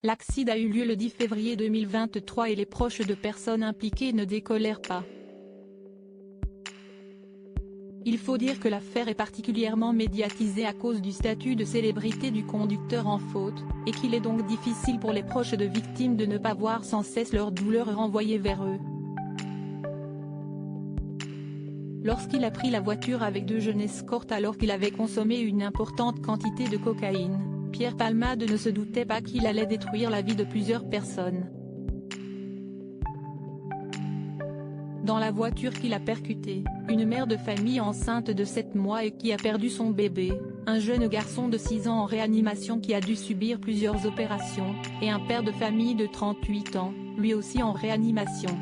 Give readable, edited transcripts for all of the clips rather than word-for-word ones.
L'accident a eu lieu le 10 février 2023 et les proches de personnes impliquées ne décolèrent pas. Il faut dire que l'affaire est particulièrement médiatisée à cause du statut de célébrité du conducteur en faute, et qu'il est donc difficile pour les proches de victimes de ne pas voir sans cesse leur douleur renvoyée vers eux. Lorsqu'il a pris la voiture avec deux jeunes escortes alors qu'il avait consommé une importante quantité de cocaïne, Pierre Palmade ne se doutait pas qu'il allait détruire la vie de plusieurs personnes. Dans la voiture qu'il a percutée, une mère de famille enceinte de 7 mois et qui a perdu son bébé, un jeune garçon de 6 ans en réanimation qui a dû subir plusieurs opérations, et un père de famille de 38 ans, lui aussi en réanimation.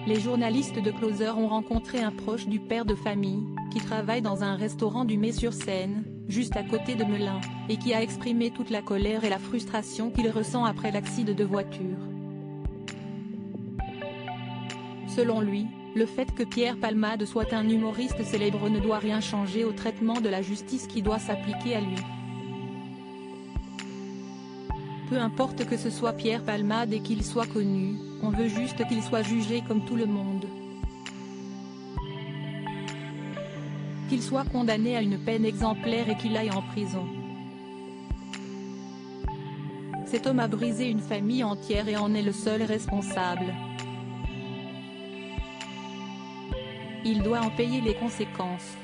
Les journalistes de Closer ont rencontré un proche du père de famille, qui travaille dans un restaurant du Mets-sur-Seine, juste à côté de Melun, et qui a exprimé toute la colère et la frustration qu'il ressent après l'accident de voiture. Selon lui, le fait que Pierre Palmade soit un humoriste célèbre ne doit rien changer au traitement de la justice qui doit s'appliquer à lui. Peu importe que ce soit Pierre Palmade et qu'il soit connu, on veut juste qu'il soit jugé comme tout le monde. Qu'il soit condamné à une peine exemplaire et qu'il aille en prison. Cet homme a brisé une famille entière et en est le seul responsable. Il doit en payer les conséquences.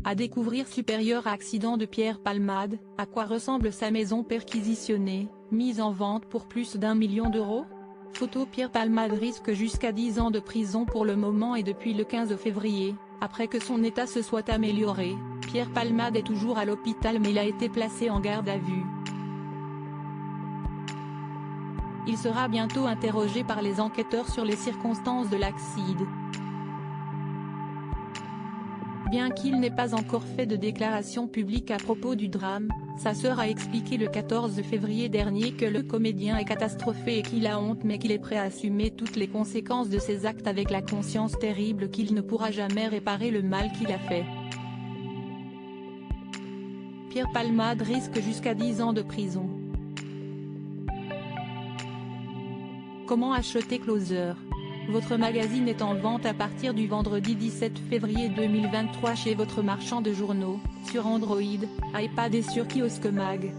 À découvrir supérieur à accident de Pierre Palmade, à quoi ressemble sa maison perquisitionnée, mise en vente pour plus d'1 million d'euros? Photo. Pierre Palmade risque jusqu'à 10 ans de prison pour le moment et depuis le 15 février, après que son état se soit amélioré, Pierre Palmade est toujours à l'hôpital mais il a été placé en garde à vue. Il sera bientôt interrogé par les enquêteurs sur les circonstances de l'accident. Bien qu'il n'ait pas encore fait de déclaration publique à propos du drame, sa sœur a expliqué le 14 février dernier que le comédien est catastrophé et qu'il a honte mais qu'il est prêt à assumer toutes les conséquences de ses actes avec la conscience terrible qu'il ne pourra jamais réparer le mal qu'il a fait. Pierre Palmade risque jusqu'à 10 ans de prison. Comment acheter Closer? Votre magazine est en vente à partir du vendredi 17 février 2023 chez votre marchand de journaux, sur Android, iPad et sur Kiosque Mag.